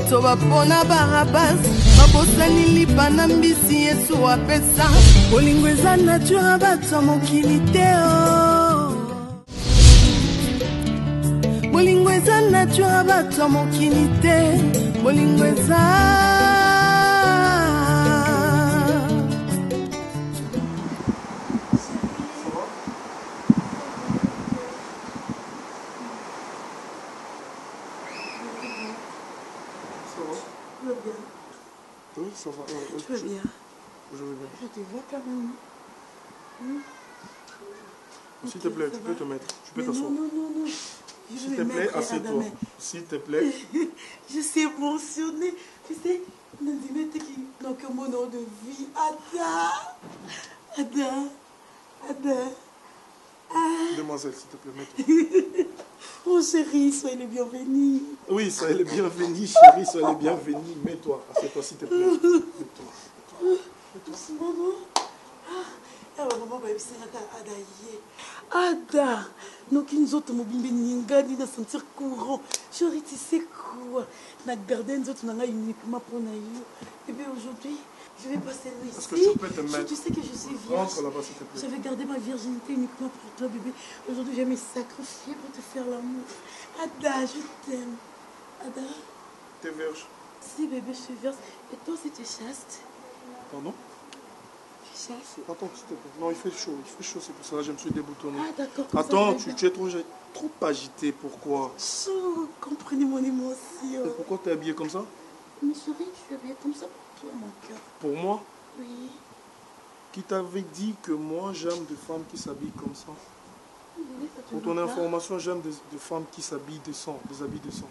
toba pona barabas babosani lipa na mbisi Yesu apesa bolingo eza nature bato mokili te bolingo eza nature bato mokili te bolingo eza Oui, ça va. Tu vas bien? Je vais bien. Je te vois quand même. S'il te plaît, tu peux te mettre. Tu peux t'asseoir. Non. S'il te plaît, assieds-toi. S'il te plaît. Je suis émotionnée. Tu sais, Nandimete qui n'a que mon nom de vie. Ada. Demoiselle, s'il te plaît, mets-toi. Oh chérie, soyez les bienvenus. Oui, soyez les bienvenus, chérie, soyez les bienvenus. Mets-toi, assieds-toi, s'il te plaît. Mets-toi. Maman. Maman va essayer Ada. Donc nous autres, nous sentir courant. Chérie, tu sais quoi? Na gardé nous autres, uniquement pour Naïo. Et bien aujourd'hui, je vais passer le ici. Est-ce que tu peux te mettre? Tu sais que je suis vierge. Rentre là-bas, s'il te plaît. J'avais gardé ma virginité uniquement pour toi, bébé. Aujourd'hui, je vais me sacrifier pour te faire l'amour. Ada, je t'aime. Ada. T'es vierge? Si, bébé, je suis vierge. Et toi, si tu es chaste? Pardon? Tu es chaste? Attends, s'il te plaît. Non, il fait chaud, c'est pour ça que je me suis déboutonné. Ah, d'accord. Attends, tu es trop agité, pourquoi? Chaud, comprenez mon émotion. Et pourquoi tu es habillée comme ça? Mais chérie, je suis habillée comme ça pour toi, mon cœur. Pour moi? Oui. Qui t'avait dit que moi j'aime des femmes qui s'habillent comme ça? Oui, pour ton information, j'aime des femmes qui s'habillent de sang, des habits de sang.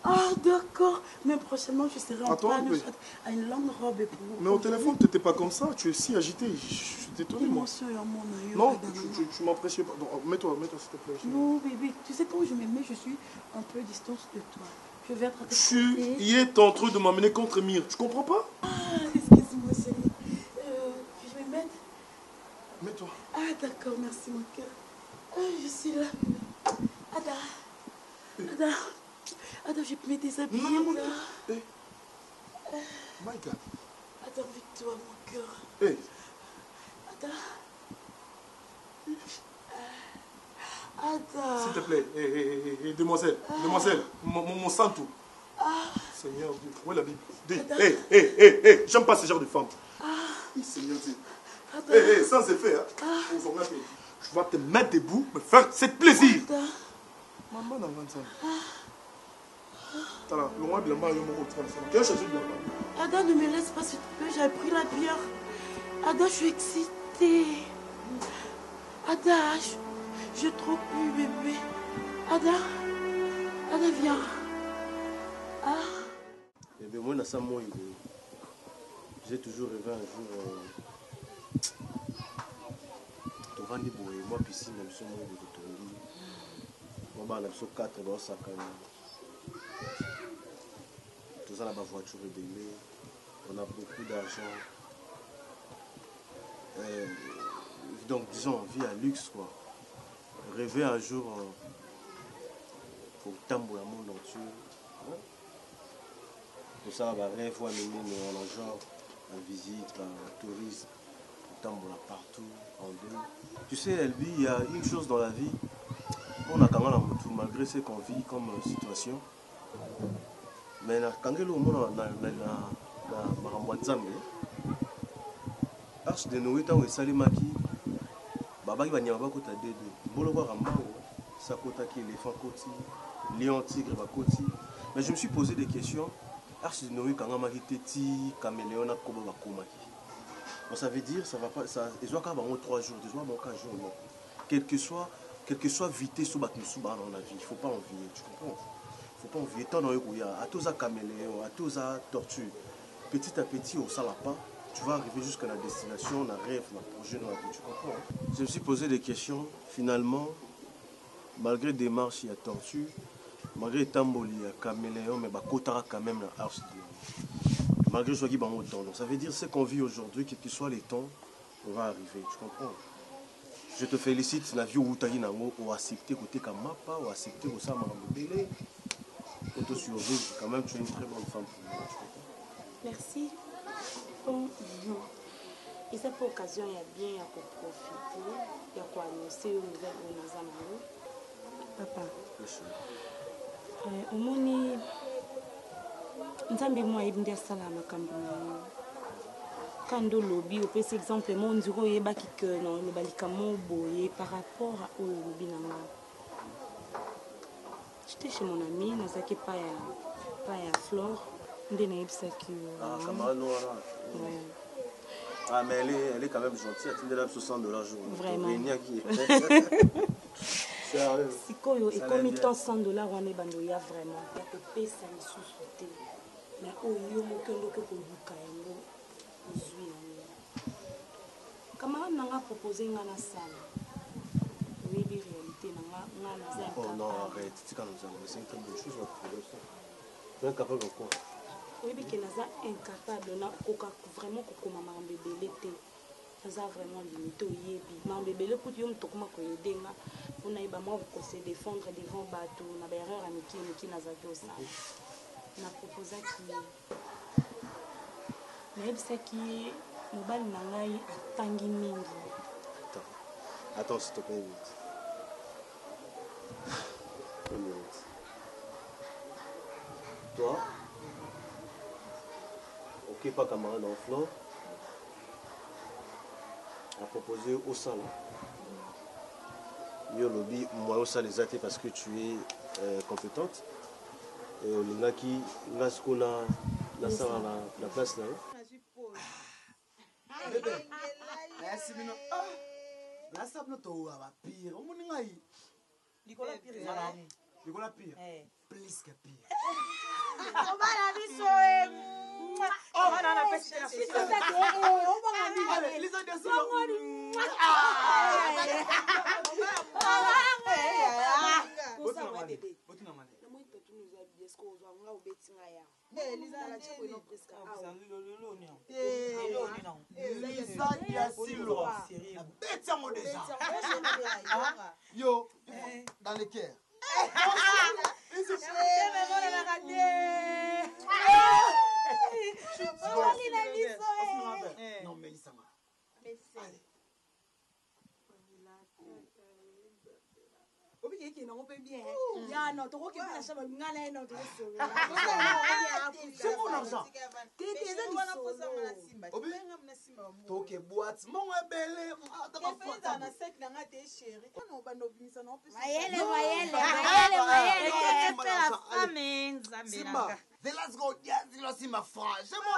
Ah, d'accord. Mais prochainement, je serai en Attends, panne à une longue robe pour vous. Mais au téléphone, tu n'étais pas comme ça. Tu es si agité. Je suis étonné, moi. Non, tu m'apprécies pas. Mets-toi, s'il te plaît. Non, bébé. Tu sais, quand je me mets, je suis un peu distance de toi. Je vais être à tes côtés. Tu y es en train de m'amener contre Mire. Tu comprends pas? Ah, excuse-moi, chérie. Je vais me mettre. Mets-toi. Ah, d'accord. Merci, mon cœur. Ah, je suis là, bébé. Ada. Attends, je peux me déshabiller. Non, mon cœur. Hey. My God. Attends, vite-toi, mon cœur. Hey. Attends. Attends. S'il te plaît. Hey, demoiselle. Demoiselle. Mon santo. Seigneur Dieu. Où est la Bible? Hey. J'aime pas ce genre de femme. Seigneur Dieu. Hey, sans effet. Hein. Je vais te mettre debout, me faire cette plaisir. Maman n'a pas ça. Ada, ne me laisse pas s'il te plaît, j'ai pris la bière. Ada, je suis excitée. Ada, je trop bu, bébé. Ada, viens. Eh bien, moi, j'ai toujours rêvé un jour. Devant des bois, moi, piscine, je suis mort de retourner. Moi, je suis 4 dans sa canne. Tout ça, la voiture est belle. On a beaucoup d'argent. Donc, disons, vie à luxe, quoi. Rêver un jour pour tambouler le monde entier. Pour ça, on rêve, on a genre en visite, en tourisme, pour tambouler partout, en deux. Tu sais, Elbi, il y a une chose dans la vie. On a quand même tout, malgré ce qu'on vit comme situation. Mais quand on a Arche de Noé, tant que Salimaki, Baba qui va n'y avoir qu'à deux. Boloba Ramao, Sakota qui est éléphant côté, lion tigre va côté. Mais je me suis posé des questions. Arche de Noé, quand on a Teti, Caméléon, Kobo va Komaki. Bon, ça veut dire, ça va pas, ça, ils ont quand même 3 jours, ils ont 4 jours, non. Quel que soit vitesse dans la vie, il ne faut pas envier, tu comprends? Il ne faut pas envier. Tant qu'il y a à tous les caméléons, à tous les tortues, petit à petit, on ne s'en pas. Tu vas arriver jusqu'à la destination, on a rêve, on a projet dans la vie, tu comprends? Je me suis posé des questions. Finalement, malgré des marches, il y a tortues, malgré les tambours, il y a caméléons, mais il y a quand même la arche. Malgré ce qui est en temps. Donc ça veut dire ce qu'on vit aujourd'hui, quel que soit les temps, on va arriver, tu comprends? Je te félicite, la vie où tu as accepté côté Kamapa, ou accepté au Sama Bébélé. pour te survivre. Quand même, tu es une très bonne femme pour moi. Merci. Bon, et c'est pour l'occasion, il y a bien à profiter, il y a quoi annoncer aux nouvelles de nos amoureux. Papa, au moni, nous avons besoin de salama quand on lobby, par exemple, mon duro est baki que non, le balikamo boye par rapport au lobby nanga. J'étais chez mon ami, n'a pas ya Flore, ndena ibsaki. Ah, camarade Noara. Ouais. Ah, mais elle est quand même gentille. Elle a $60 jour. Vraiment. Sérieux. Si koyo et comme il $100 on est bandoya vraiment. Il y a que payer ça les sous-souté. Mais au yo mo kendo ko buka yango. Zui yango. Camarade n'a pas proposé ngana sala. Oui, la réalité n'a Oh non, arrête. C'est quand nous avons c'est une très bonne chose à trouver ça. Tu es incapable de quoi? Oui, mais qu'il est incapable de vraiment comment ma bébé l'était. Ça vraiment limité au yébi. Ma bébé le coup de yom tokuma ko yedenga. On a eu moi pour se défendre devant bateau. On a des erreurs à Miki n'a pas fait ça. On a proposé qui. Mais c'est qui mobile nangai atangi mingi. Attends, s'il te plaît, vite. Une minute. Toi, ok, pas camarade en Flore, a proposé au salon. Yo lobby, moi au salon exact parce que tu es compétente. Et au lina qui, là ce qu'on a, la place là. Merci Mino. La sable to va pire. On m'a dit. Nicolas Pire. Nicolas Pire. Plus que pire. On va la biso. On va la peste la suite. On va la Les autres yo, dans le cœur. Non, mais il s'en va. qui n'ont pas bien. Il y a un autre qui a jamais gagné notre sous. C'est mon argent. Toke boîte, mon belle. Simba, the last go, yeah, the last Simba France. C'est mon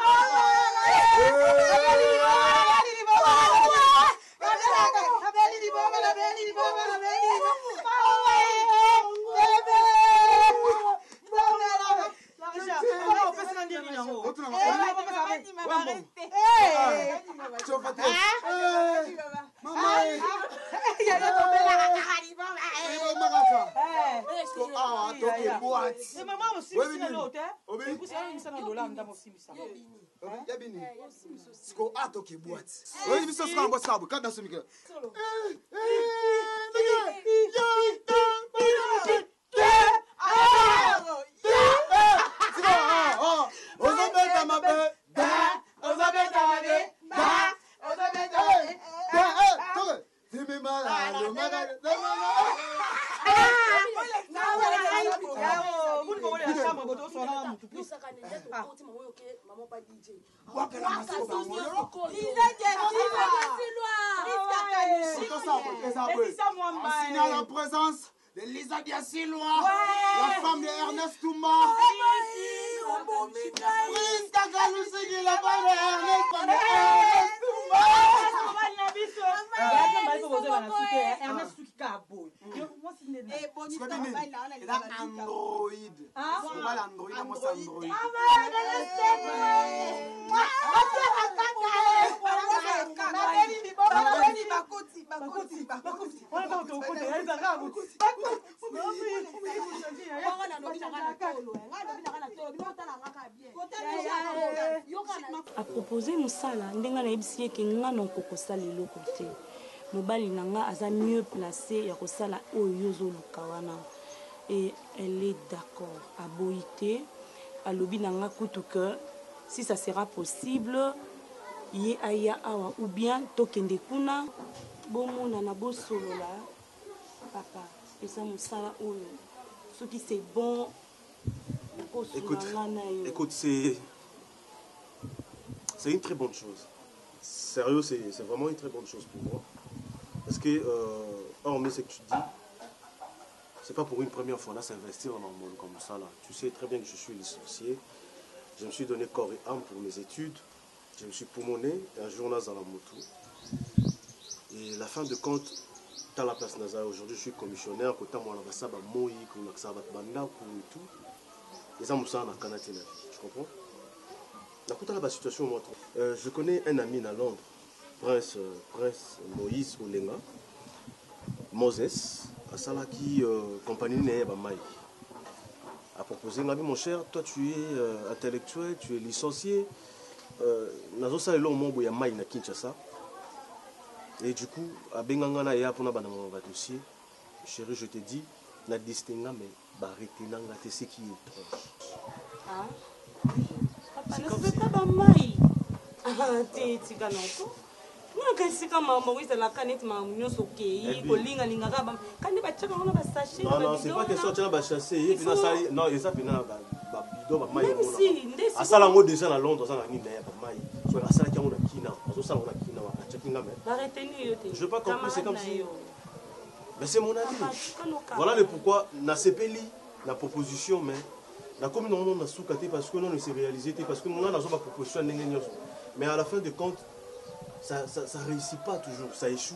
la présence de Lisa Diassilois, la femme de Ernest Touma. Prince Kakalusi qui la femme de Ernest Touma. A proposer musala ndenga na ebisi ke ngana koko salelo côté mobali nanga aza mieux placé ya kosala oyo zo lukawana Et elle est d'accord. À Boïté, à Lobi Nanga Kutuke, si ça sera possible, Ye Aya Awa, ou bien Tokende Kuna, Bomo Nanabo Solola, papa, et ça me sala Oyo. Ce qui c'est bon, écoute, c'est une très bonne chose. Sérieux, c'est vraiment une très bonne chose pour moi. Parce que, hormis ce que tu dis, c'est pas pour une première fois là, s'investir dans un monde comme ça là. Tu sais très bien que je suis licencié. Je me suis donné corps et âme pour mes études. Je me suis poumonné un jour là dans la moto. Et la fin de compte, dans la place Nazar, aujourd'hui je suis commissionnaire, côté moi là, ça va mouiller, comme ça va banda et tout. Et ça me semble à Canada, tu comprends? La situation moi. Je connais un ami à Londres, Prince Moïse Olenga, Moses, à Salaki, compagnie Neye Bamaï. A proposé, mon cher, toi tu es intellectuel, tu es licencié. Nazo sa elo mo boya mai na Kinshasa. Et du coup, à Bengangana et à Pona Banama dossier, chérie, je te dis, na distinga mais barrete nanga te ce qui est trop. Ah. Papa, ne fais pas Bamaï. Ah, t'es tiganoko. Non, quand c'est comme Maurice la canette, ma mignon soké, colinga linga, quand il va checker, on va sachet. Non, c'est pas question de chasser. Non, et ça, même si, à ça, là, déjà à Londres, ça, je ne veux pas comprendre, c'est comme si. Mais c'est mon avis. Voilà le pourquoi, na CPLI, la proposition, mais la commune, on a sous-caté parce que non, s'est réalisé, parce que nous, on a une proposition, mais à la fin de compte, ça ne réussit pas toujours, ça échoue.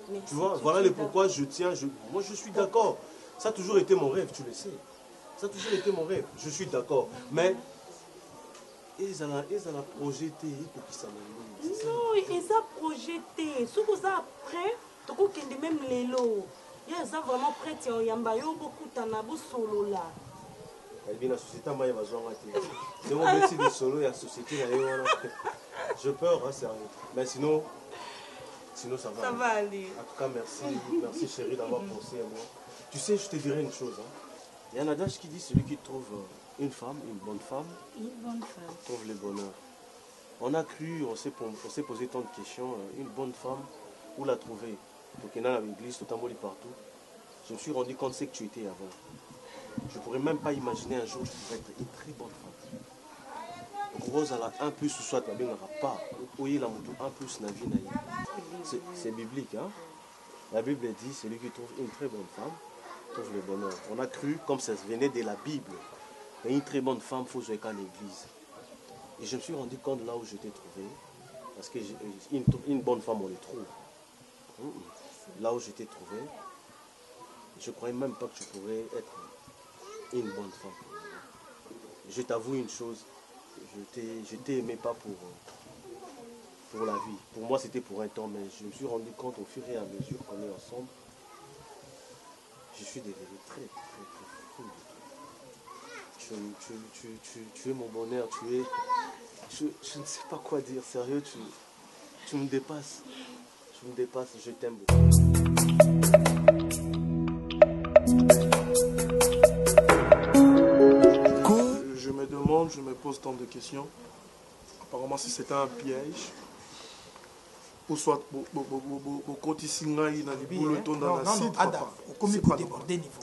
Mais tu vois, voilà le pourquoi je tiens, moi je suis d'accord. Ça a toujours été mon rêve, tu le sais. Ça a toujours été mon rêve, je suis d'accord. Mais ils ont projeté pour qu'ils s'en aillent. Non, ils ont projeté. Ce que ça après, tu vois même les lots. Ils ont vraiment prêt, il y a beaucoup de solo là. La société m'a dit de solo, il y a la société. Je peur, hein, sérieux. Mais sinon ça va. Ça va aller. En tout cas, merci chérie d'avoir pensé à moi. Tu sais, je te dirais une chose. Hein. Il y a un adage qui dit celui qui trouve une bonne femme, trouve le bonheur. On a cru, on s'est posé tant de questions. Une bonne femme, où la trouver? Donc il y en a à l'église, tout en partout. Je me suis rendu compte de ce que tu étais avant. Je ne pourrais même pas imaginer un jour que tu pourrais être une très bonne femme. Rose a un plus ou soit la pas. Oui, la moto un plus na vie. C'est biblique, hein? La Bible dit celui qui trouve une très bonne femme trouve le bonheur. On a cru comme ça venait de la Bible. Et une très bonne femme, il faut jouer qu'à l'église. Et je me suis rendu compte là où je t'ai trouvé. Parce qu'une bonne femme, on les trouve. Là où je t'ai trouvé, je ne croyais même pas que tu pourrais être une bonne femme. Je t'avoue une chose, je t'ai aimé pas pour la vie. Pour moi, c'était pour un temps, mais je me suis rendu compte au fur et à mesure qu'on est ensemble, je suis devenu très, très, très fou de toi. Tu es mon bonheur, je ne sais pas quoi dire, sérieux, tu me dépasses. Tu me dépasses, je t'aime beaucoup. Je me demande, je me pose tant de questions. Apparemment, si c'était un piège, ou soit côté singaï na libulu tonda na site papa. Comme il déborder niveau.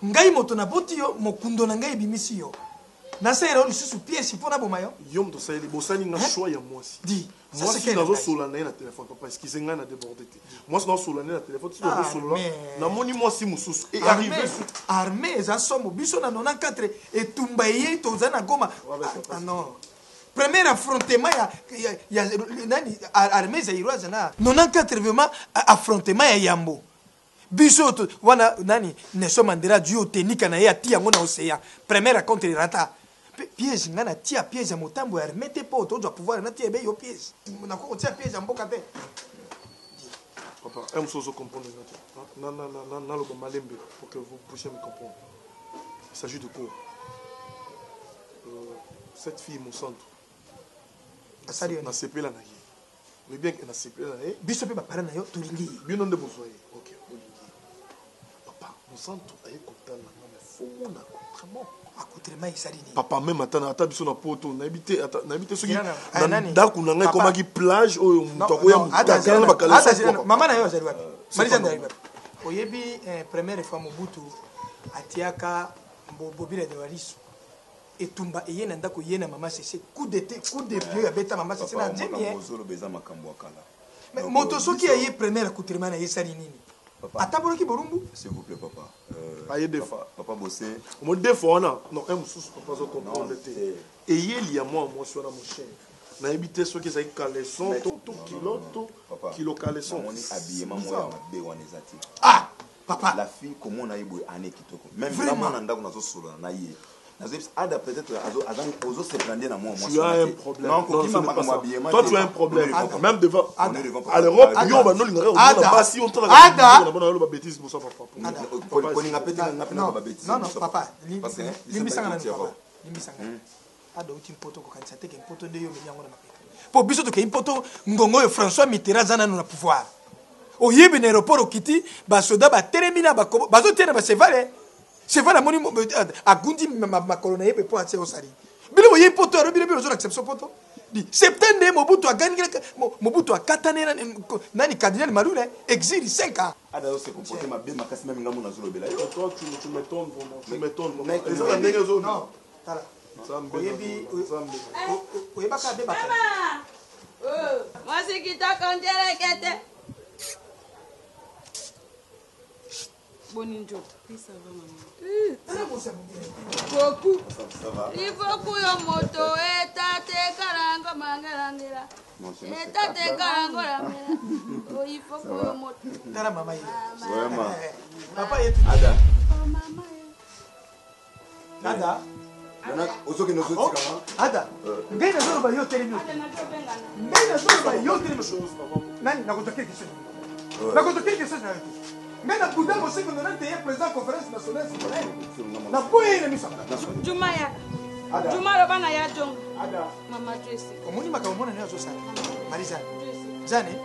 Ngai moto na boti yo mokundo na ngai bimisi yo. Na sera on susu pièce pour na bomayo. Yom to saeli bosani na choix ya moi si. Di. Moi si nazo solana na téléphone papa, est-ce qu'ils nga na déborder te. Moi si nazo solana na téléphone, si nazo solana na moni moi si mususu et arrivé armée za somo biso na 94 et tumbaye to za na goma. Ah non. Premier affrontement ya nani armée zairoise na 94 vraiment affrontement ya Yambo. Biso wana nani Nelson Mandela du tenika na ya tia ngona océan. Première contre rata. Piège ngana tia piège ya motambo ya armée te po to doit pouvoir na tia be yo piège. Na ko tia piège ya mboka te. Papa, aime sozo comprendre na le malembe pour que vous puissiez me comprendre. Il s'agit de quoi? Cette fille mon centre. Na CP la na ye. Mais bien que na CP la na ye. Biso pe ba para na yo to lingi. Bien non de besoin. OK. Papa, Monsanto aye kotala mais faut mon accoutrement. Accoutrement isarini. Papa même ata biso na poto na habité soki na ndaku na ngai comme qui plage oyo mutako ya maman na yo azali wapi? Marisa na yo. Oyebi première fois Mobutu atiaka bobile de waliso. Etumba eyena ndako yena mama sese coup de pied ya beta mama sese na nzemi. Mais moto soki aye première accoutrement na yesali nini? Ataboloki borumbu? S'il vous plaît, papa. Aïe des fois. Papa bossé. Mon des fois, non, un sous papa zo comprendre. Et il y a moi sur mon cher. Na habité ceux qui sont caleçon, tout kilo caleçon. On est habillement moi be wanezati. Ah, papa. La fille comment na yebo ane kitoko. Même là moi nanda kuna zo solo na ye. Ada peut-être ozo se prendre na moi. Tu as un problème. Non, toi tu as un problème. Même devant à l'Europe, yo ba no lingara on na basi on tala na ba bêtise pour ça papa. Non, papa. Limbisanga na papa. Limbisanga. Ada uti mpoto ko kanisa teke mpoto nde yo menyango na mapeka. Po biso to ke mpoto ngongo yo François Mitterrand zana na pouvoir. O yibi na aéroport okiti ba soda ba termina ba zo tena ba sevale. C'est vrai la moni a gundi ma colonne et pour attirer au sari. Bile voyez poto a bile zo acception poto. Di septembre Mobutu a gagné Mobutu a katané nani cardinal Malule exil 5 ans. Ada se comporter ma bien makasi même ngamu na zolo bela. Toi tu m'étonnes vraiment. Tu m'étonnes. Non. Tala. Oyebi oyebaka de baka. Moi c'est qui t'a condamné kete. Boninjo. Oui, ça va, maman. Beaucoup. Ça va. Il faut que yo moto et tate karango mangalangela. Et tate karango lamela. Oh, il faut que yo moto. Tala maman. Vraiment. Papa est Ada. Oh maman. Ada. Nana ozoki nozo tika. Ada. Ngai na zolo ba yo telemi. Ngai na zolo ba yo telemi. Nani na kutokea kesho. Na kutokea kesho na mais na Bouddha aussi que nous avons été président conférence nationale na boye na misa Juma ya Juma lo bana ya jong Ada mama Tracy omoni makamona na zo sala Marisa Jane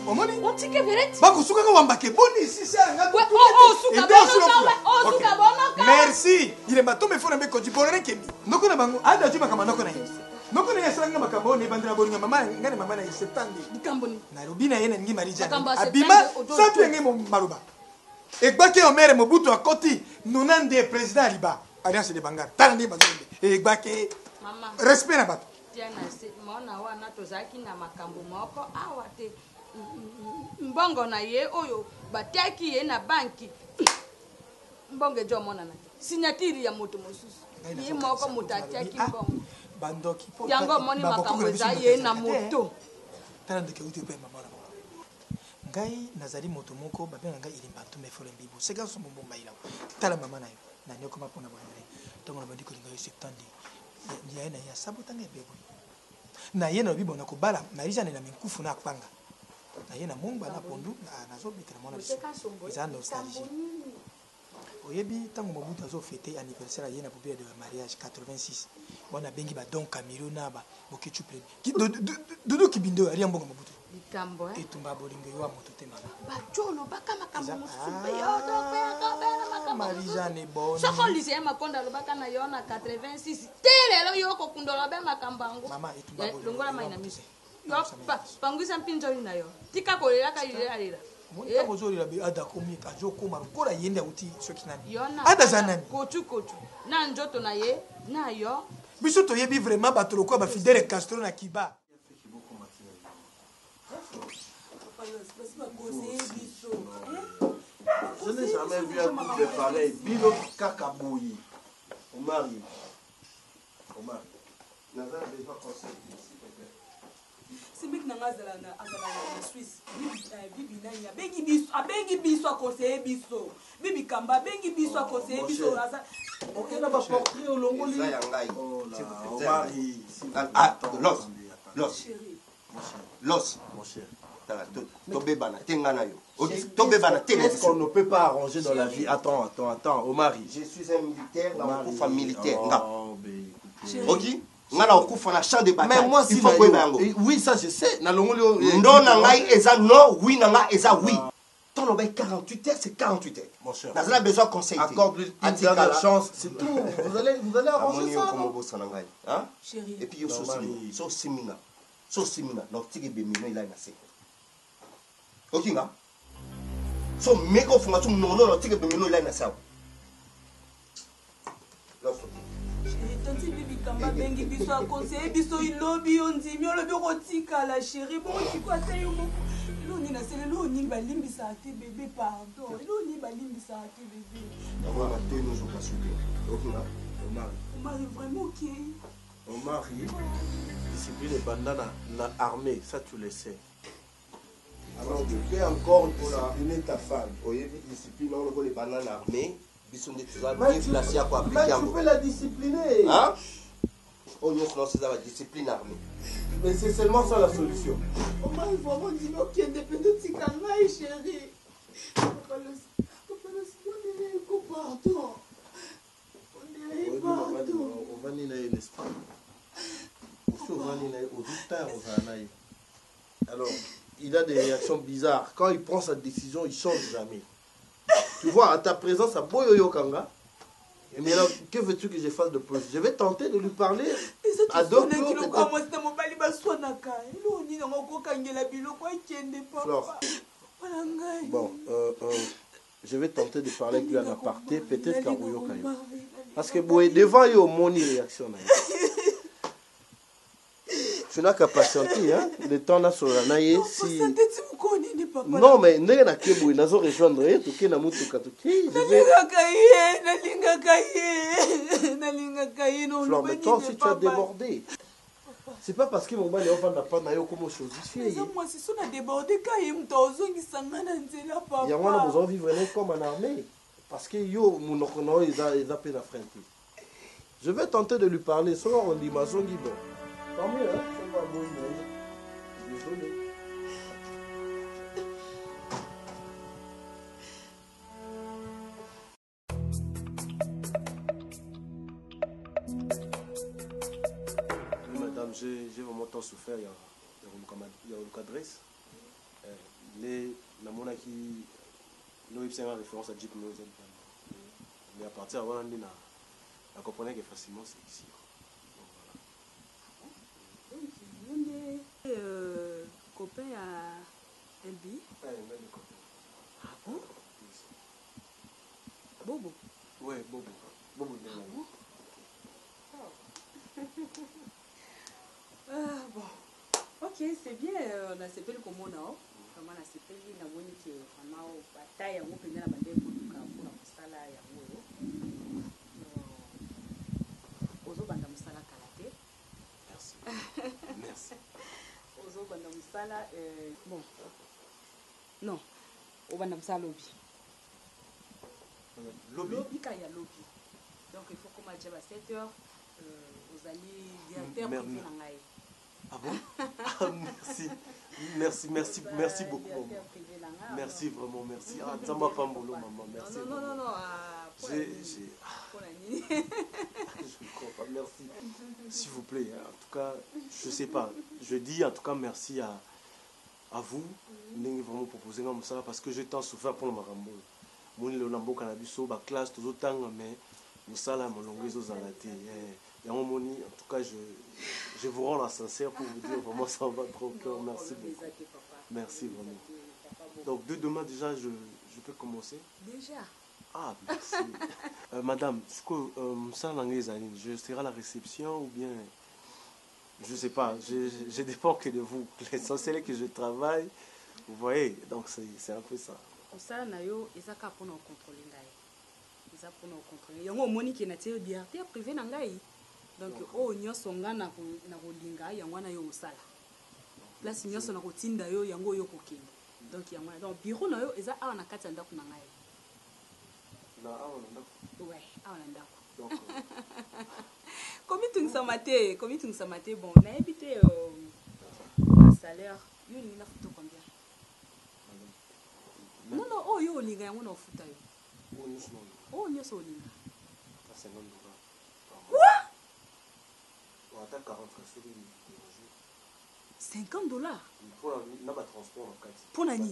omoni otike vereti bako suka ka wambake boni ici c'est un oh suka bono merci il est mato me fona be ko dibonere kemi noko na bango Ada Juma kama noko na yesu noko na yesu nga makambo ni bandira bolinga mama ngane mama na septandi dikamboni na rubina yena ngi Marisa abima sapi ngi mo maruba Egbake omere Mobutu akoti nunande président liba alliance de Bangar tandi bazonde egbake mama respect na bato tiana se mona wana tozaki na makambo moko awate mbongo na ye oyo batiaki ye na banki mbongo jo mona na signature ya moto mosusu ye moko mutatiaki mbongo bandoki po yango moni makambo za ye na moto tana ndeke uti pe mama ngai nazali moto moko babenga ngai ilimbantu mefole mbibo seka so mombo maila tala mama na yo na nyoko mapona bwana tongo na bandiko linga yo septandi ya na ya sabotanga bebo na ye na bibo na kobala Marisa na minkufu na akpanga na ye na mongba na pondu na zo bitela mona biso za nostalgie oyebi tango Mobutu azo fêter anniversaire ye na populaire de mariage 86 bona bengi ba don Camilo na ba bokechu plein dodo kibindo ari mbongo Mobutu likambo etumba bolingo yo moto te mama bajolo bakama kambo musupe yo to pe akabela makambo Marisa ne bon soko lycée makonda lobaka na yo na 86 telelo yo ko kundola be makambo ngo mama etumba bolingo longola mai na miso yo pangwisa mpinzo na yo tika kolela ka ilela Monta bozori la be ada komi ajo koma kola yende uti soki nani yona ada zanani kotu na njoto na ye na yo biso to yebi vraiment batolo ko ba Fidel Castro na Kiba Je n'ai jamais vu un couple pareil. Bilo Kakaboui. Omar. Nazar n'est pas conseillé. Si mec n'a pas en Suisse, bibi nanya bengi biso a conseiller biso. Bibi Kamba bengi biso a conseiller biso. Ok, n'a pas portrait au Longoli. Omar. Los. Mon cher. Qu'est-ce qu'on ne peut pas arranger dans la vie? Attends, Omar. Je suis un militaire, dans un militaire. Ok. Mais moi, si oui, ça je sais. Non, oui, oui. Tant on 48 heures, c'est 48 heures. Mon cher. Nous avons besoin de conseil. Accorde-lui une dernière chance, c'est tout. Vous allez arranger ça. Hein? Chérie. Et puis, il y a aussi Simina. So Simina. Donc, tu es bémino, il a une assez. Ok, nga? So, méga formation, non, non, tu es bémino, il a une assez. Chérie, tanti bibi kamba bengi biso a conseiller biso ilobi ondimi olobi kotikala chérie bokotiko ata yo moko eloni na sele eloni balimbisaka te bébé pardon eloni balimbisaka te bébé omari vraiment ok Mon mari, discipline et bandana na armée, ça tu le sais. Alors tu peux encore discipliner ta femme. Oui, discipline, on le les bananes armées. Tu peux la discipliner. Hein? Oh non, c'est la discipline armée. Mais c'est seulement ça la solution. Omari vraiment dit ok indépendant tikangai chérie. Papa le pardon. On va n'y aller, n'est-ce pas? Alors, il a des réactions bizarres. Quand il prend sa décision, il ne change jamais. Tu vois, à ta présence, à Boyoyo Kanga, et maintenant, que veux-tu que je fasse de plus? Je vais tenter de lui parler à d'autres. Bon, je vais tenter de parler avec lui en aparté, peut-être qu'à Boyoyo Kanga. Parce que devant, il y a une réaction. Je n'ai qu'à patienter, hein? Le temps là sur la naïe. Si... Non, mais ne n'a que vous, n'a pas rejoindre, tout qui n'a moutou katuki. Flore, mais toi aussi tu as débordé. C'est pas parce que mon mari est enfant n'a pas naïe comme chose. Moi, si on a débordé, quand il me t'a dit il y a moins besoin de vivre comme en armée. Parce que yo, mon okono, ils a peine à freiner. Je vais tenter de lui parler, soit on dit ma zone libre. Tant mieux, hein? Ça va, bon, désolé. Madame, j'ai vraiment tant souffert. Il y a une adresse. La monnaie qui nous a référence à Jeep Nozen. Mais à partir de là, on comprenait que facilement c'est ici. Copain à Elbi. Ah bon? Bobo. Oui, Bobo. Bobo. Bon. Ok, c'est bien. On a CP le commun. Comment on a CP la monnaie qui est vraiment bataille. On peut la bande pour la sala ya moyo. Ozo banda musala kalate. Merci. Merci. Ozo banda musala bon. Non. O banda musala lobby. Lobby kaya lobby. Donc il faut qu'on m'a dit à 7 heures. Vous allez directeur privé nangai. Ah bon? Merci beaucoup. Merci vraiment, merci. Ah, Zamba Pambolo, maman, merci. Non. Je comprends, merci. S'il vous plaît, en tout cas, je sais pas. Je dis en tout cas merci à vous. Vous vraiment proposé ça parce que j'ai tant souffert pour le Marambo. Mon le Lambo cannabis, la classe, tout autant, mais nous ça là, mon longueur aux alatés. En tout cas, je vous rends la sincère pour vous dire vraiment ça va trop au cœur. Merci beaucoup. Merci vraiment. Donc, de demain déjà, je peux commencer? Déjà. Ah, merci. Madame, je serai à la réception ou bien... Je ne sais pas, je dépends que de vous. L'essentiel est que je travaille. Vous voyez, donc c'est un peu ça. Ça, nayo, ils ont qu'à prendre en contrôle. Ils ont prendre en contrôle. Il y a un moni qui est naturel directeur privé nangai. Donc, oh, nyos onga na rolinga, yangwana yo musala. Place nyos na rotinda yo yango yo kokende. Donc, yangwana. Donc, bureau na yo, eza awa na kati ndako na ngai. Na awa na ndako. Ouais, awa na ndako. Donc. Combien tu ça maté, bon, on a habité salaire. Yo ni na photo combien? Non, oh yo linga yango na futa yo. Oh nyos olinga. Ça $50. Quoi? On attend 40 $50? Pour le transport en cas. Pour la nuit.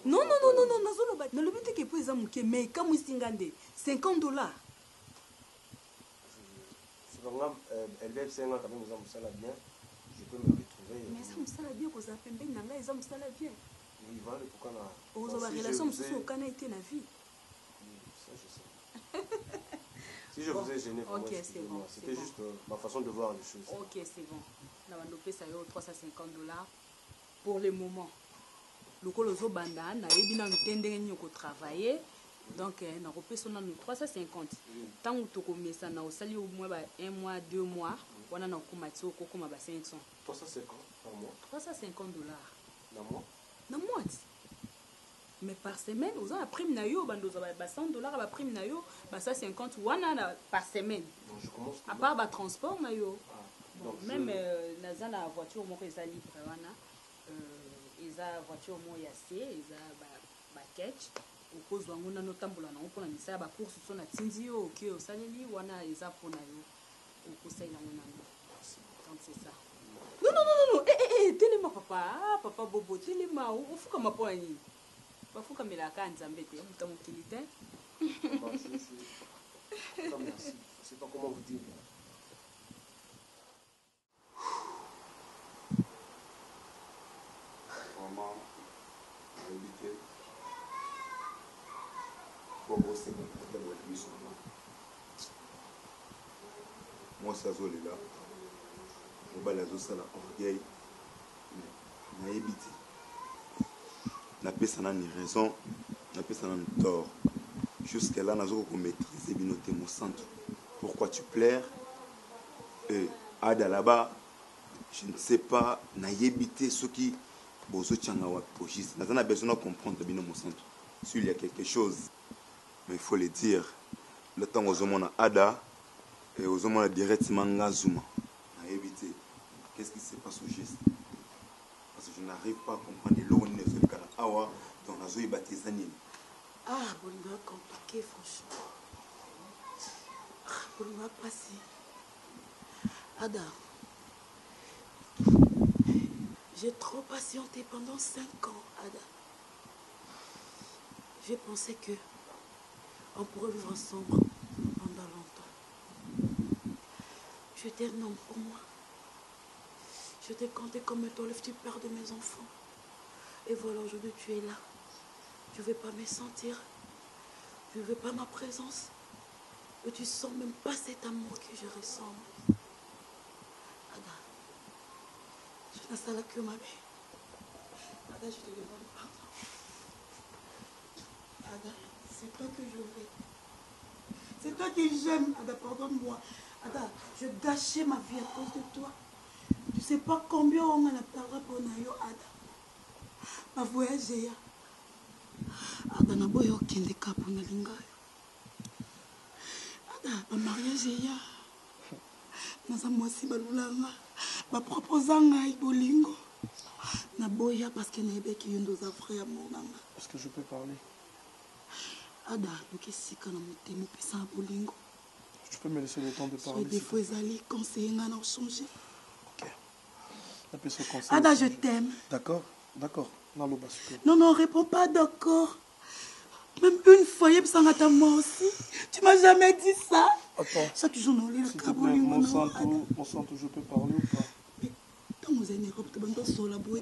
Non, non, non, non, non, nazoloba. Nalobi te ke po eza muke, mais comme isingande, $50. C'est pas grave, elle lève 5 ans quand même, ça la bien. Je peux me retrouver. Mais ça me sala bien, que ça fait bien, nanga, ça me sala bien. Oui, voilà, pourquoi là. Aux relations, me sous aucun été na vie. Ça, je sais. Si je vous ai gêné, ok, c'est bon. C'était juste ma façon de voir les choses. Ok, c'est bon. La bandopé, ça y est, $350 pour le moment. Le coloso banda, na ebina ntende nyoko travailler. Donc, na repé son 350. Tant que tu commences à osali au moins 1 mois, 2 mois, on a un commatio au coco ma 500. 350 par mois. $350. Dans mois. Dans mois. Mais par semaine, vous avez la prime na yo, bando za $100 la prime na yo, ça 50 wana par semaine. Donc je commence. À part ba transport na yo. Donc même naza na voiture mo eza libre wana. Eza voiture mo ya C, eza ba catch. Okozwa ngona no tambola na mpona misala ba course so na tindi yo OK osaleli wana eza pona yo. Okosala ngona. Donc c'est ça. Non non non non, telema papa, papa bobo telema ufuka mapona nini? Bafuka melaka nzambe te muta mokili te. Merci. Je sais pas comment vous dire. Vraiment, habité. Bobo, c'est mon problème avec lui, moi, ça zone là. Mon balazo, ça la orgueil. Mais, habité. N'a pas ça ni raison, n'a pas ça ni tort. Jusqu'à là, nous avons maîtrisé binoté mon centre. Pourquoi tu plaires? Ada là-bas, je ne sais pas, n'a évité ce qui bozo tchangawa pogis. Nous avons besoin de comprendre bien mon centre. S'il y a quelque chose, mais il faut le dire. Le temps aux hommes Ada et aux hommes directement Ngazuma. N'a évité. Qu'est-ce qui se passe au geste? Parce que je n'arrive pas à comprendre l'eau de ce Awa dans la zone baptisée. Ah, Bolinga compliqué, franchement. Ah, Bolinga passé. Ada, j'ai trop patienté pendant 5 ans, Ada. J'ai pensé que on pourrait vivre ensemble pendant longtemps. Tu étais un homme pour moi. Je t'ai compté comme étant le petit père de mes enfants. Et voilà, aujourd'hui, tu es là. Tu ne veux pas me sentir. Tu ne veux pas ma présence. Et tu ne sens même pas cet amour que je ressens. Ada, je n'ai ça que ma mère. Ada, je te demande pardon. Ada, c'est toi que je veux. C'est toi que j'aime. Ada, pardonne-moi. Ada, je gâchais ma vie à cause de toi. Tu ne sais pas combien on a parlé pour Nayo, Ada. Ma voyage est là. Ada, na boyo kende kapo na linga. Ada, ma mariage est là. Naza mwasi balulanga. Ma proposanga ibolingo. Na boya parce que na ebeki yondo za frère monanga. Est-ce que je peux parler? Ada, luki sika na motemo pesa bolingo. Tu peux me laisser le temps de parler? Des fois, ils conseiller nga na changer. Ok. Ada, je t'aime. D'accord, d'accord. Non, non, réponds pas d'accord. Même une fois, il y a moi aussi. Tu m'as jamais dit ça. Attends. Chaque jour, on lit le cabouling. Mon santo, je peux parler ou pas?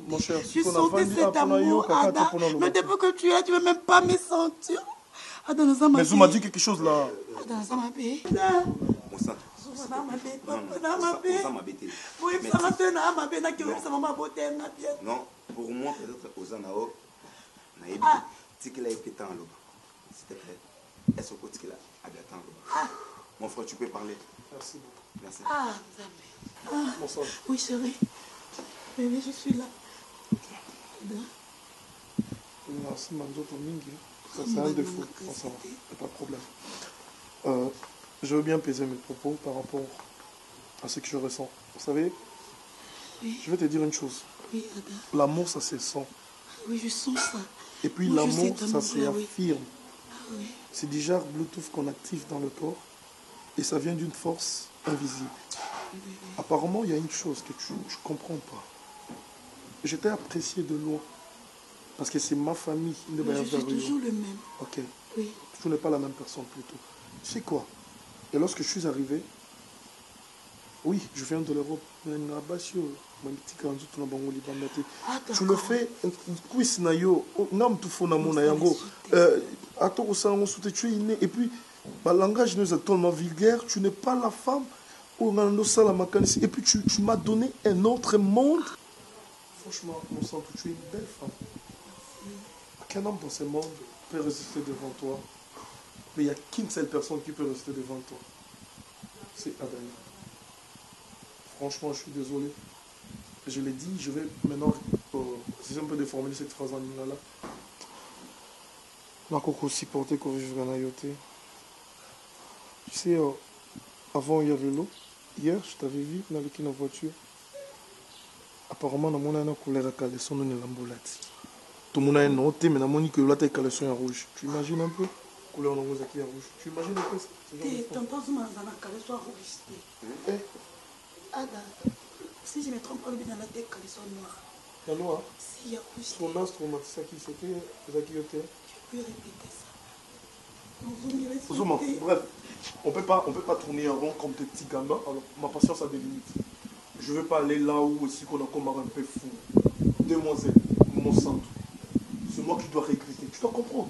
Mon cher, je sentais cet amour, Ada. Mais depuis que tu es là, tu ne veux même pas me sentir. Ada, mais Zouma m'a dit quelque chose là. Ada, ça m'a payé. Mon santo. Non, pour moi, peut-être aux Anao, Naïbi, Tikela et Pétan Loba. S'il te plaît, est-ce que Tikela a bien temps? Mon frère, tu peux parler. Merci beaucoup. Merci. Ah, Mon sang. Oui, chérie. Bébé, je suis là. Merci, Manzo Mingi. Ça, c'est un défaut. Bon, ça va, pas de problème. Je veux bien peser mes propos par rapport à ce que je ressens. Vous savez, oui. Je vais te dire une chose. Oui, Ada. L'amour, ça se sent. Oui, je sens ça. Et puis l'amour, ça s'affirme. Oui. Ah, oui. C'est du genre Bluetooth qu'on active dans le corps et ça vient d'une force invisible. Oui. Apparemment, il y a une chose que je ne comprends pas. Je t'ai apprécié de loin. Parce que c'est ma famille. Je suis toujours le même. Ok. Oui. Tu n'es pas la même personne plutôt. Tu sais quoi? Et lorsque je suis arrivé, oui, je viens de l'Europe. Tu le fais, et puis, le langage nous est tellement vulgaire, tu n'es pas la femme, et puis tu m'as donné un autre monde. Franchement, mon sang, tu es une belle femme. Aucun homme dans ce monde peut résister devant toi. Mais il n'y a qu'une seule personne qui peut résister devant toi. C'est Adana. Franchement, je suis désolé. Je l'ai dit, je vais maintenant essayer un peu de formuler cette phrase en lingala. Nakoko supporter qu'on vivre en ayoté. Tu sais, avant il y avait l'eau. Hier, je t'avais vu dans la voiture. Apparemment, dans mon année, couleur à caleçon, on est l'ambolati. Tout le monde a un noté, mais dans mon que l'autre caleçon est rouge. Tu imagines un peu? Couleur en rouge qui est rouge. Tu imagines un peu ça? Tonton Zouma dans la caleçon rouge. Ada, si je me trompe pas, dans la tête caleçon noir. La noire? Si, il y a rouge. Son instrument, c'est ça qui c'était? C'est ça qui était? Tu peux répéter ça. Zouma, bref, on peut pas tourner en rond comme des petits gamins. Alors, ma patience a des limites. Je ne veux pas aller là où aussi qu'on a comme un peu fou. Demoiselle, mon sang, c'est moi qui dois regretter. Tu dois comprendre.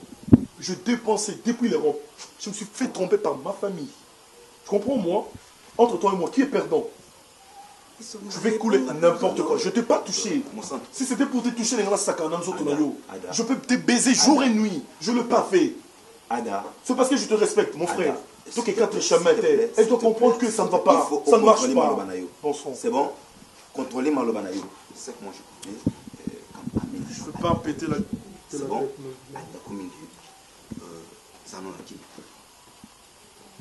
Je dépensais depuis l'Europe. Je me suis fait tromper par ma famille. Tu comprends, moi? Entre toi et moi, qui est perdant? Je vais couler à n'importe quoi. Je ne t'ai pas touché. Si c'était pour te toucher, je peux te baiser jour et nuit. Je ne l'ai pas fait. Ada. C'est parce que je te respecte, mon frère. Donc, quand tu elle doit comprendre que ça ne va pas. Ça ne marche pas. C'est bon? Contrôler ma lobanayo. C'est que moi je connais. Je ne veux pas péter la tête. C'est bon?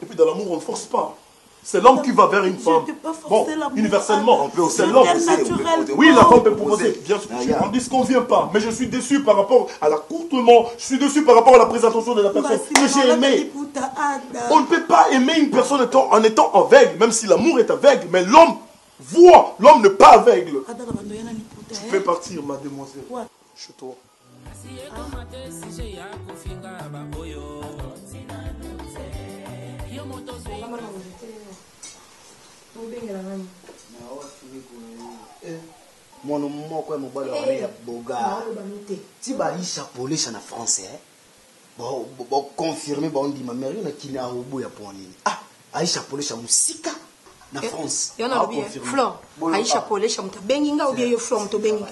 Et puis, dans l'amour, on ne force pas. C'est l'homme qui va vers une femme. Bon, universellement, c'est l'homme. Oui, la femme peut proposer. Bien sûr, on ne dit ce qu'on ne vient pas. Mais je suis déçu par rapport à l'accourtement. Je suis déçu par rapport à la présentation de la personne que j'ai aimée. On ne peut pas aimer une personne en étant aveugle, même si l'amour est aveugle. Mais l'homme voit, l'homme n'est pas aveugle. Tu peux partir, ma demoiselle. Chez toi. Mono moko ya mobali wa ya boga ti baisha polesha na français bo confirmer ba ondima meri na kini a obo ya poni aisha polesha musika na France yona obi Flor aisha polesha mta bengi nga obi yo Flor mto bengi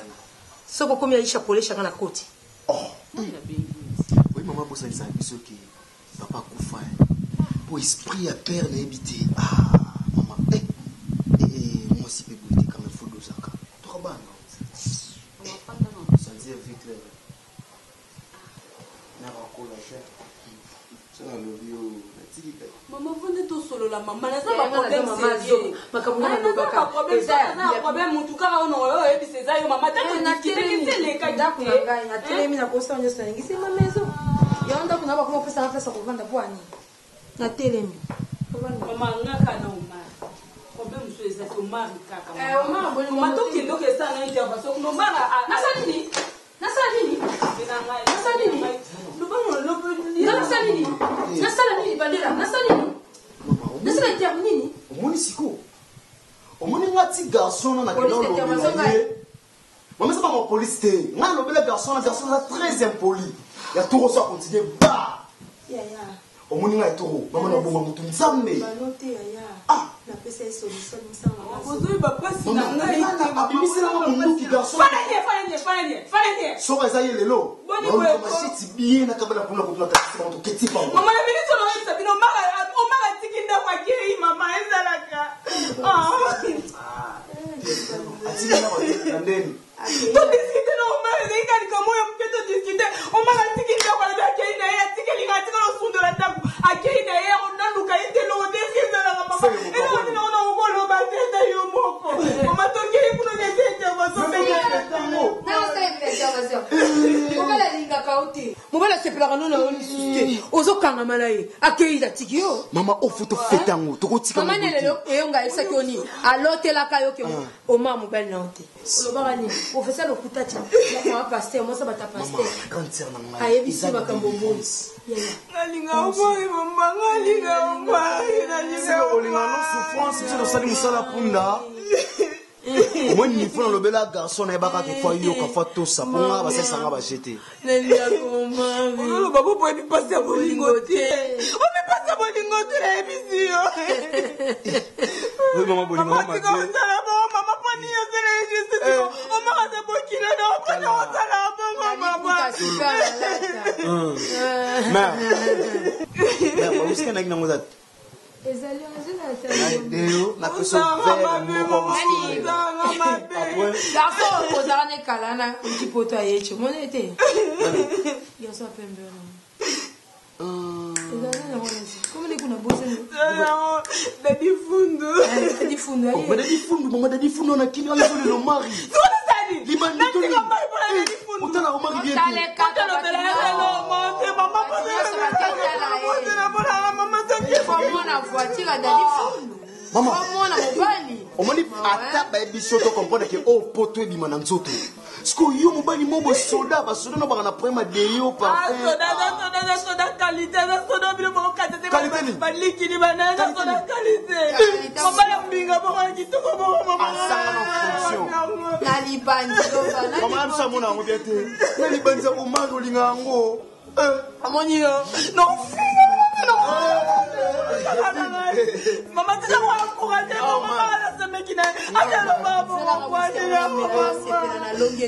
soko komi aisha polesha kana koti oui maman bossa lisa biso ki papa kufa pour esprit à père na habité maman moi si peut goûter comme il faut dosaka trop bon ça dit vite là na encore la chair ça le bio maman venez tout solo la maman na ça problème c'est makamuna no baka na problème mutu kaka ono et puis c'est ça yo maman tata na kile les ka ndako na ngai na telemi na kosa nyo sangi c'est ma maison yonda kuna ba kuma pesa na pesa ko vanda bwani na telemi maman ngaka na umari problème c'est ça que umari kaka maman to kindo ke ça na intervention no mara na sa nini bandera na sa nini termini omoni siko omoni ngati garçon na kilo Maman c'est pas mon police té. Moi le bel garçon est très impoli. Il y a tout ça continuer ba. Au moni na toro. Maman na bongo mutu nzambe. La PC solution ça. Ozo ba pasi na ngai. Abimisi na bongo ki garçon. Fallait. So eza yelelo. Boni ko machiti bien na kabala kuna kutuna kati to keti pa. Maman na minute no sabino mara tikinda kwa kiri mama ezalaka. Atika na ndeni. To discuter no mara de kali kamo yo mpeto discuter. O mara tikinda kwa da kiri na ya tikeli na tikelo sundo la taku. Akiri na ya onandu ka itelo desinda na mama. Eno ni ona ukolo ba tenda yo moko. Mama to kiri kuno nyesete maso penya tango. Na usa intervention. Mobala linga kauti. Mobala se plaka no na oni suste. Ozo kanga malaye akeida tikio mama ofuto fetango tokotika mama nelelo eyonga esakoni alotela kayo ke o mamu belle nante olobaka ni professeur lokutati mama pasteur moi ça bata pasteur grande sœur na ngai ayebisi bakambo bonzi nalinga omoi mama nalinga omoi sino olinga no souffrance tino sali musala punda moi ni fona lobela garçon na baka ke fois yoka fois tosa ponga basesanga ba jeter nalinga komami olo babo po ebi passer bolingo te o me passer bolingo te ebisi yo oui maman bolingo mama tika osala bo mama poni yosele juste o mama se bokilo na o pona osala bo mama mais ba uska na ngina ngoza ezali azela deo na peso vert mo garçon kozala ne kalana petit poto ayeche monete garçon pembero ezali na monesi comme les kuna bosene dadi fundu dadi fundu oh mais dadi fundu maman dadi fundu na kini ala le mari limani to ni utala o mari bien omoni ata bayebiso to comprendre ke o poto ebima na nzoto siko yo mobali mo bosoda basoda no baka na problème adeyo parfum soda qualité soda bilo mo qualité balikini banana soda qualité mama ya mbinga boko kitoko boko mama asanga na fonction na libanzo bana mama amsa mona ngo biete na libanza o mari olinga ngo amoni yo no finga mama tika wa encourager mama la semekina ayalo babo kwa na longue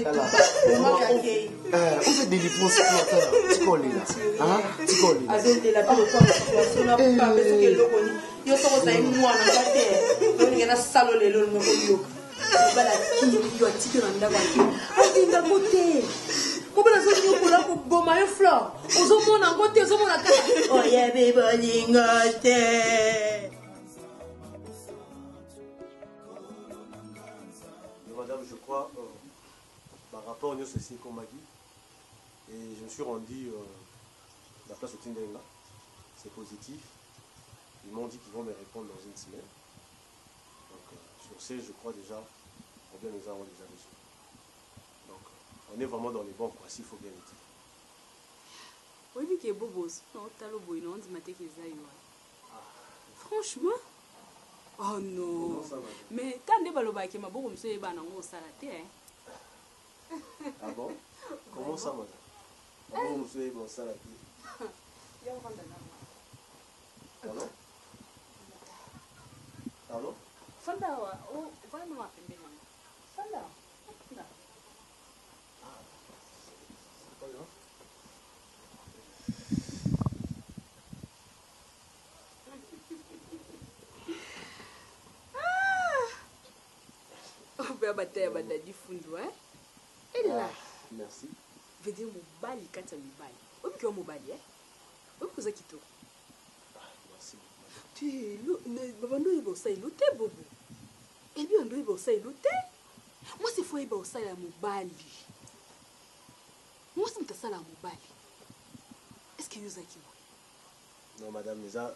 on fait des défenses pour tikoli hein tikoli azende la pelo kwa situation na pas parce que lokoni yo soko za mwana ngate on ngena salo lelo mo ko bala kini yo tiki na ndaba atinda kote kobala so yo kola ko boma e fleur ozomona ngote ozomona kaka oye bebe lingote. Madame, je crois, par rapport à ceci qu'on m'a dit, et je me suis rendu la place au Tindenga, c'est positif. Ils m'ont dit qu'ils vont me répondre dans une semaine. Donc, sur ce, je crois déjà, ou bien nous avons déjà reçu. Donc, on est vraiment dans les bons quoi, s'il faut bien le dire. Oui, mais Bobo, franchement, oh non. Mais quand on va qui m'a beaucoup monsieur ba nango salaté hein. Ah bon? Comment ça madame? Comment monsieur bon salaté? Allô? Allô? Fanda wa o va no apende na. Fanda. Bataille badadi fundu hein et là merci veut dire mobali kata mobali obiki mobali hein obiki za kitoko merci tu babando ibo sa iluté bobo et bien ndo ibo sa iluté moi c'est faut ibo sa la mobali moi c'est mtasala mobali est-ce que yoza ki non madame mais ça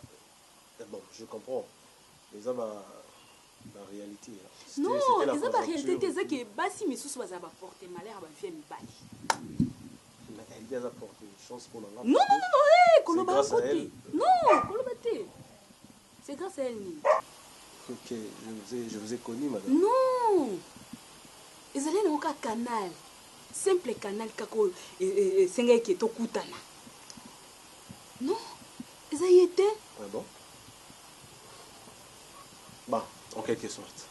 bon je comprends mais ça va la réalité. Non, c'est la réalité. C'est que basi misusu baza ba porter malheur ba vie mibali. Elle a apporté une chance pour la. Non non non, koloba côté. Non, koloba té. C'est grâce à elle ni. OK, je vous ai connu madame. Non. Ezali na ka canal. Simple canal kako senga ki to kutana. Non. Ezali été. Ah bon? Bah, en quelque sorte.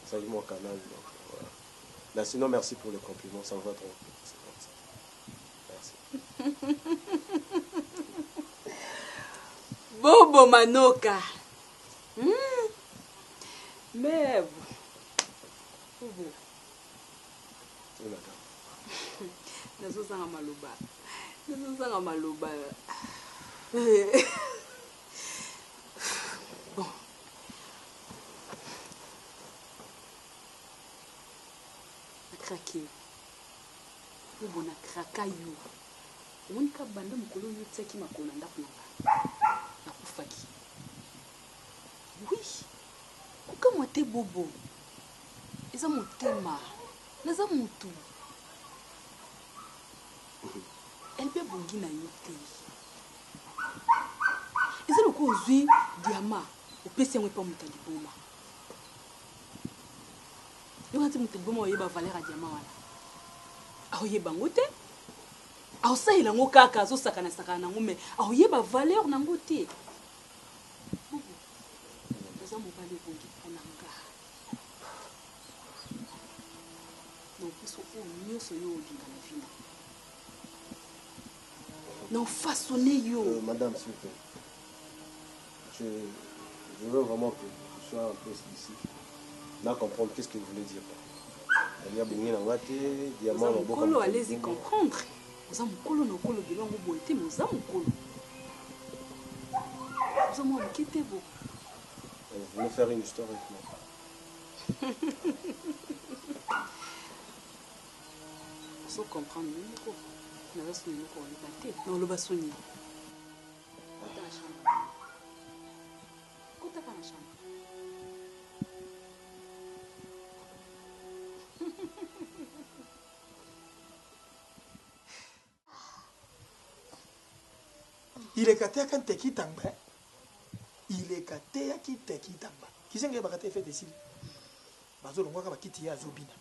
Salut mon canal. Donc, voilà. Là, sinon, merci pour le compliment. Ça me va trop. Merci. Bobo Manoka. Mais Bobo. Oui, madame. Nazosanga maloba. Bon. Craqué. Bobo na kraka yo. omonika banda mokolo oyo otiaki makolo na ndako na nga nakufaki. Oui, kokamwa te bobo eza motema naza motu elbe bongi na yo te eza loko ozwi diama opesi yango epa moto ya liboma yo kati moto ya liboma oyeba valeur ya diama wana aoyeba yango te aosalela yango kaka azosakana nango me aoyeba valeur nango te eza mobali ebongi mpo na nga na opeso oyo nyonso yo olinga na vina na ofasone yo. Madame, s'il vous plaît, je veux vraiment que tu sois un peu explicite. Là, comprendre qu'est-ce que vous voulez dire. Il y a beaucoup de gens diamant dans le colo, allez-y comprendre. Vous avez un colo, nos colo, de l'angle boité, mais vous avez un colo. Vous avez un quitté vous. Vous voulez faire une histoire avec moi. Vous comprendre, nous on va sonner nous pour les battre. Non, le va sonner. Côté la chambre. Côté la chambre. Il est caté à quand t'es qui tamba. Il est caté à qui t'es qui tamba. Qui s'en est bacaté fait ici. Bazo l'on voit qu'il y a Azobina.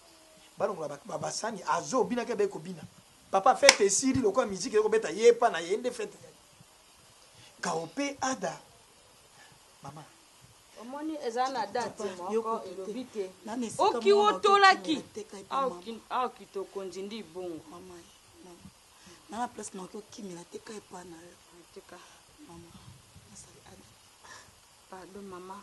Balon la basani Azobina qui est Bina. Papa fait ici le quoi musique le beta yepa na yende fait. Kaopé ada. Maman. Omoni ezana date moko elobite. Oki otolaki. Aoki to konjindi bongo. Maman. Na la place na to kimila teka epa na teka. Maman. Pardon maman.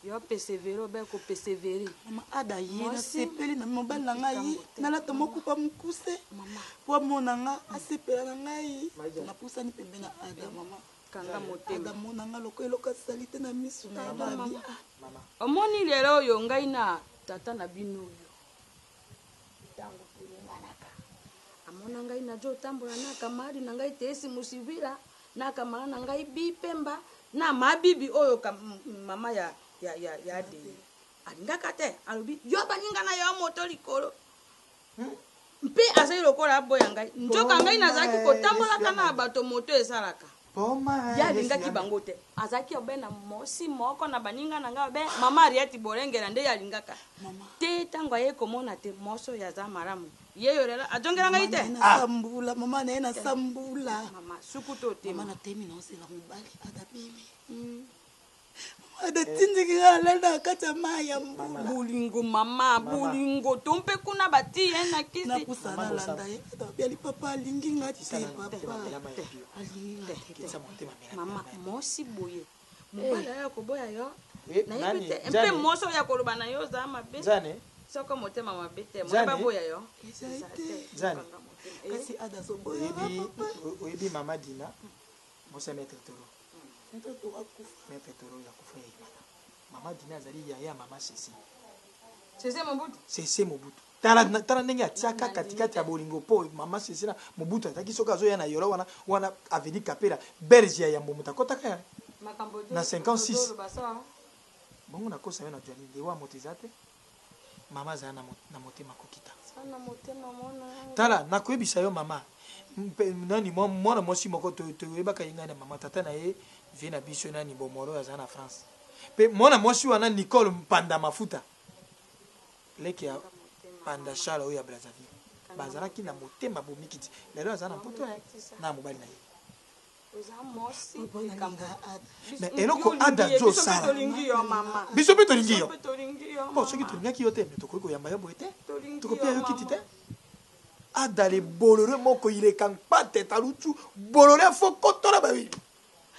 Yo persévérer be ko persévérer. Maman ada yena sepeli na mobile na ngai. Na la tomo kupa mukuse. Maman. Po mona nga asepela na ngai. Na pusa ni pembena ada maman. Kanga motema. Ada mona nga lokoeloka salite na misu na babi. Maman. Omoni lelo yo ngai na tata na bino yo. Tango kulinganaka. Amona ngai na jo tambola na kamari na ngai tesi musivira na kamara na ngai bipemba na mabibi oyo ka mama ya de. Alingaka te alobi yo baninga na yo moto likolo. Mpe azai lokola boya ngai. Njoka ngai nazaki kotambola kana bato moto esalaka. Poma ya lingaki bango te. Azaki obena mosi moko na baninga na ngai be mama Ariati Borengera nde ya lingaka. Te tango ye komona te moso ya za maramu. Ye yorela ajongera ngai te. Sambula mama na ena sambula. Mama sukuto te. Mama na temi na osela mobali ada bibi. Ada tindika lala kata maya bulingo mama bulingo tompe kuna bati na kisi na kusana landa ye bia papa lingi ngati papa mama mosi boye mobala ya koboya yo na yebite mpe moso ya koloba na yo za mabe zane soko motema mabe te mba boya yo zane kasi ada so boya oyebi mama Dina mosa mettre toro mettre toro ya kufa ya mama Dina azali ya mama Ceci Ceci Mobutu tala ndenge atiaka katikati ya bolingo po mama Ceci na Mobutu ataki soka zo ya na yoro wana avenue Kapera berge ya Mbomuta kotaka ya na 56 bongo nakosa yo na jwani dewa motizate mama za na motema kokita sana motema mona tala nakoyebisa yo mama nani mwana mosi moko toyebaka ye ngai na mama tata na ye vie na biso nani bomoro aza na France pe mwana mosi wana Nicole Mpanda Mafuta leki ya Panda Charles oyo ya Brazzaville bazalaki na motema bomikiti lelo aza na poto na mobali na ye mais eloko ada jo sala biso mpe tolingi yo bon soki tolingaki yo te me tokoki koyamba yo boye te tokopia yo kiti te ada le bolore moko ileka mpate talutu bolore afo kotola babi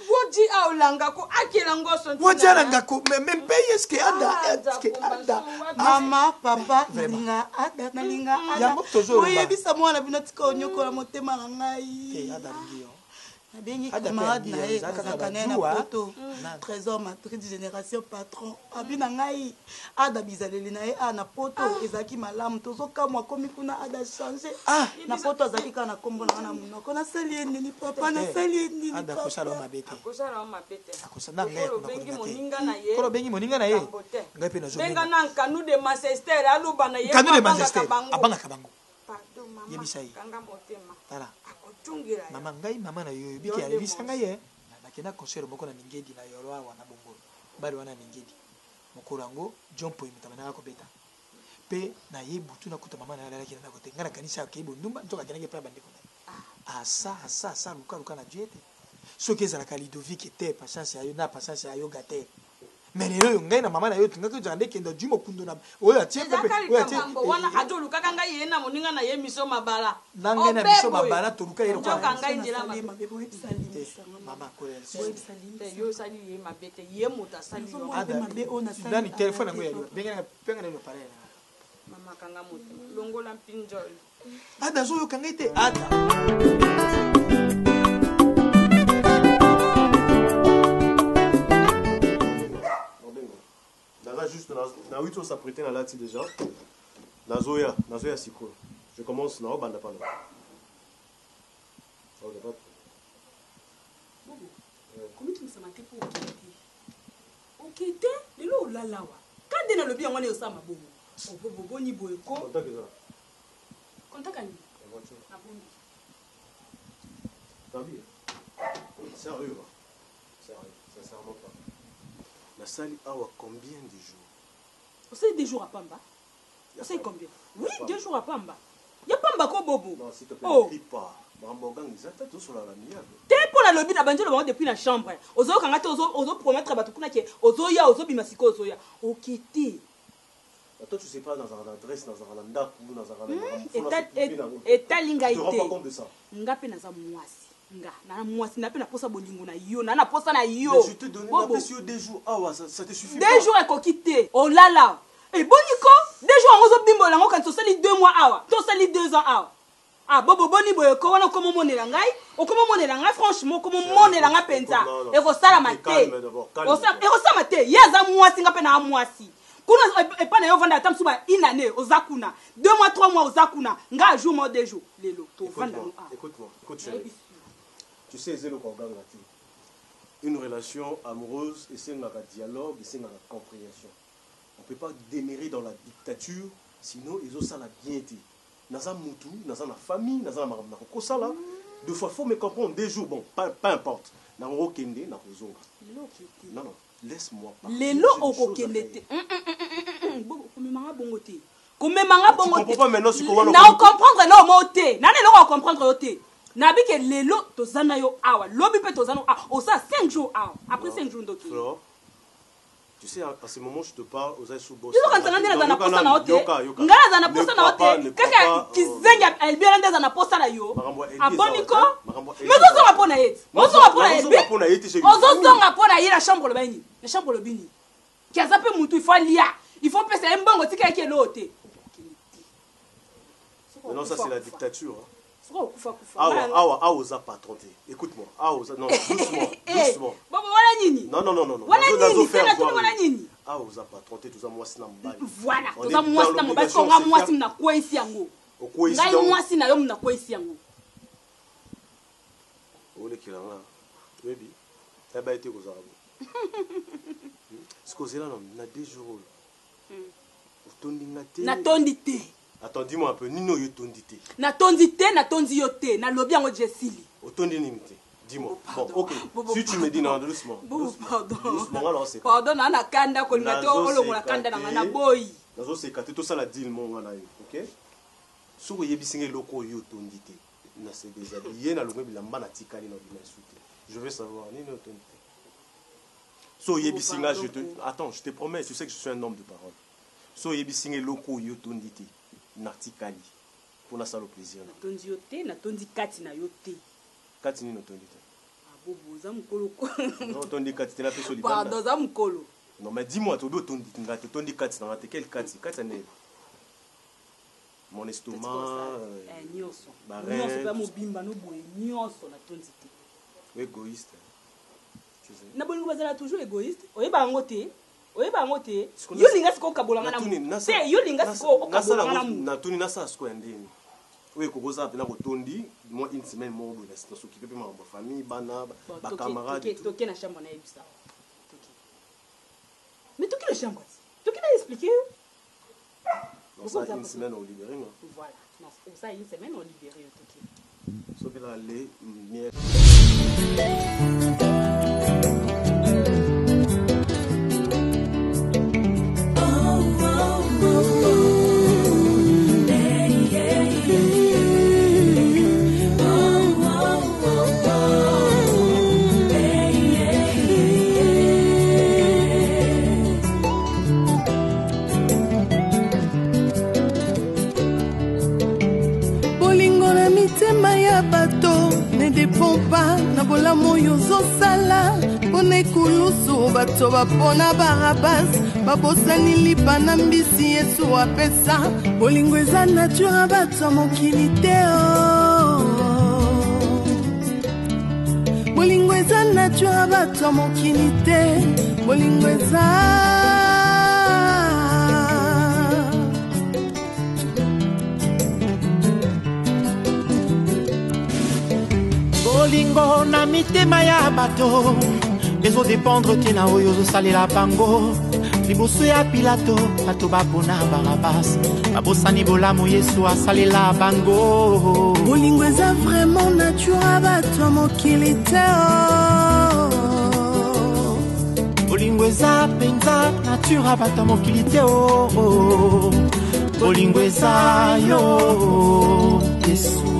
Woji aulanga ko akila ngoso ntina. Woji alanga ko mempe eske ada mama papa linga ada na linga ada. Ya moto zo. Oye bisa mwana bino tika onyoko na motema na ngai. Ada lingi yo. abengi Ada camarade pe na ye zaka azaka naye na bajua. poto trésor matrice génération patron abi na ngai ada bizaleli na ye a na poto ezalaki malamu tozokamwa akomi kuna ada change na poto azalaki kaka na nkombo na nga na monoko nasali ye nini papa nasali ye nini ada kosala mabe te akosala ngai obengi moninga na ye kolo obengi moninga na ye ngai mpe benga na nkanu de Manchester aluba na ye nkanu de Manchester abangaka bango yebisa ye kanga motema tala akotungira mama ngai mama na yo biki alebisa ngai ye nakenda concert moko na Ningedi na yolo awa na Bongolo bali wana Ningedi mokolo yango John Poy mutama na kobeta pe na ye butu na kuta mama na yala kina na kote ngana kanisa ke bondumba ntoka kenenge pa bandeko na asa luka na diete soki ezalaka Ludovic te patience ayo na patience ayo gate mais lelo yo ngai na mama na yo tunga ko jande kendo du mokundo na oyo atie pepe oyo atie wana ajo luka kanga ye na moninga na ye miso mabala nanga na miso mabala to luka yero kwa kanga injela mama ko yo sali ye mabete ye muta sali yo mabe ona sali ndani telefone ngo yelo benga na pare mama kanga moto longola mpinjol ada zo yo kanga ite ada juste na 8 s'apprêter na lati déjà nazoya siko je commence na banda pano comment tu me sens maté pour okete lelo olalawa kande na lobi yango ne osama bongo oboboni boyeko kontakani na bondi Tabi sérieux sincèrement pas la salle a combien de jours? Vous savez des jours à Pamba? Vous savez combien? Oui, 2 jours à Pamba. Il y a Pamba ko bobo. Non, s'il te plaît, ne crie pas. Mambogang, ils attendent tout sur la mienne. T'es pour la lobby, la banjo depuis la chambre. Ozo kangate ozo promettre batu kuna ke ozo ya ozo bimasiko ozo ya. Okete. Toi tu sais pas dans un adresse dans un landa ou dans un et talinga ite. Tu te rends pas compte de ça? Ngape na za mwasi. Nga na mwasi na pe na posa bolingo na yo na posa na yo. Mais je te donne la pression 2 jours. Ah ouais, ça te suffit. 2 jours et kokite. Oh là là. Et boniko 2 jours en ozo bimbo la ngoka to sali 2 mois awa. To sali 2 ans awa. Ah bobo boni boye ko wana komo monela ngai. O komo monela ngai franchement komo monela nga penza. E ko sala mate. O sa mate. Yaza mwasi nga pe na mwasi. Kuna e pa na yo vanda tam suba inane ozakuna. 2 mois 3 mois ozakuna. Nga jour mo 2 jours. Lelo to vanda no. Écoute-moi. Tu sais, une relation amoureuse, et c'est un dialogue, et c'est une compréhension. On ne peut pas démérer dans la dictature, sinon ils ont ça la bien été. Dans un moutou, dans une famille, dans un maroko, ça là, 2 fois, il faut me comprendre, 2 jours, bon, pas importe. Dans un okende, dans un non, laisse-moi parler. Lelo okende. Komemanga bongote. Tu comprends pas maintenant ce qu'on va na comprendre no moté. Na ne comprendre oté. Na bi ke lelo tozana yo awa. Lobi pe tozana awa. O ça 5 jours awa. Après 5 jours ndoki. Tu sais, à ce moment, je te parle aux ailes sous boss. Tu sais quand on est dans la poste na oté. Ngala dans la poste na oté. Kaka kizenga elbia ndeza na poste na yo. Aboniko. Mais ozo ngapona yeti. Ozo ngapona yeti. Ozo ngapona yeti la chambre le bani. La chambre le bini. Kiaza pe mutu il faut lia. Il faut passer un bango tika ki loté. Non, ça c'est la dictature. Ah, osa patronté. Écoute-moi. Ah, osa non, doucement. Bon, voilà nini. Non. Voilà nini, c'est la tout voilà nini. Ah, osa patronté, tout ça moi c'est n'ambali. Voilà, tout ça moi c'est n'ambali. Qu'on a moi c'est na quoi ici yango. Ngai moi c'est na yo na quoi ici yango. Ole kilanga. Baby. Ça ba été aux arabes. Ce que c'est là non, na 2 jours. Natondité. Attends, dis-moi un peu, Nino yo tondité. Natondité, natondi yote, na lobi yango jesili. Otondi nimité. Dis-moi. Bon, OK. Si tu me dis non doucement. Pardon. Doucement alors c'est. Pardon, na kanda ko ngato olongo la kanda na boy. Nazo c'est katé tout ça la deal mon ngana yo, OK? Soko yebisinge loko yo tondité. Na se déshabiller na longo bilamba na tikali na bina souté. Je veux savoir Nino tondité. So yebisinga je te attends, je te promets, tu sais que je suis un homme de parole. So yebisinge loko yo tondité. Natikali pour na salo plaisir na tondi yote na tondi kati na yote kati ni no tondi te bobo za mukolo non tondi kati na peso libanda pardon za mukolo non mais dis-moi tobi tondi ngate tondi kati na te quel kati ne mon estomac nyonso nyonso ba mobimba no boye nyonso na tondi te Égoïste. Na bolingo bazala toujours égoïste. Oyeba ngo te. Oyeba ngo te. Yo linga siko kabolanga na. Te yo linga siko kabolanga na. Na tuni na sa siko ndeni. Oui, kokoza pena kotondi moi une semaine mo bo na s'occuper pe ma famille bana ba camarades. Toke na chambre na ebisa. Mais toke na chambre. Toke na expliquer. Ça une semaine on libéré moi. Voilà. Non, ça une semaine on libéré toke. So pela le mieux. Ne dépend pas na bolamo yozo sala pone kulusu bato bapona barabas babosani lipa na mbisi yesu apesa bolingo eza nature bato mokili te bolingo eza nature bato mokili te bolingo eza bolingo na mitema ya bato ezodépendre te na oyo ozosalela bango liboso ya pilato bato bapona barabas babosani bolamu yesu asalela bango bolingo eza vraiment nature bato mokili te bolingo eza mpenza nature bato mokili te bolingo eza yo yesu